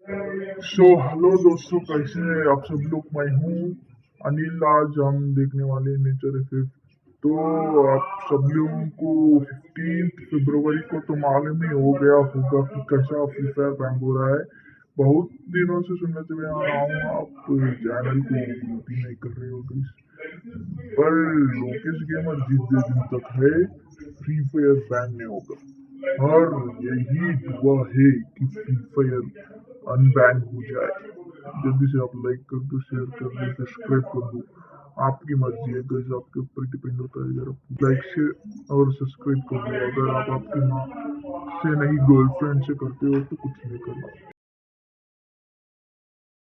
Hello दोस्तों, कैसे हैं आप सब लोग। मैं हूँ अनिल। आज हम देखने वाले हैं नेचर इफेक्ट। तो आप सब लोगों को 15 फरवरी को तो मालूम ही हो गया होगा कि कैसा फ्री फायर बैन हो रहा है। बहुत दिनों से सुनने से मैं आ रहा हूँ, आप चैनल को भी नहीं कर रहे हो guys। पर लोकेश गेमर जितने दिन तक है, फ्री फायर बैन नहीं होगा। और यही दुआ है कि फ्री फायर अनबैन हो जाए। जल्दी से आप लाइक कर दो, शेयर कर दो, सब्सक्राइब कर दो। आपकी मर्जी है गाइस, आपके ऊपर डिपेंड होता है। अगर आप लाइक से और सब्सक्राइब कर दो, अगर आप आपकी माँ से नहीं गर्लफ्रेंड से करते हो तो कुछ नहीं करना।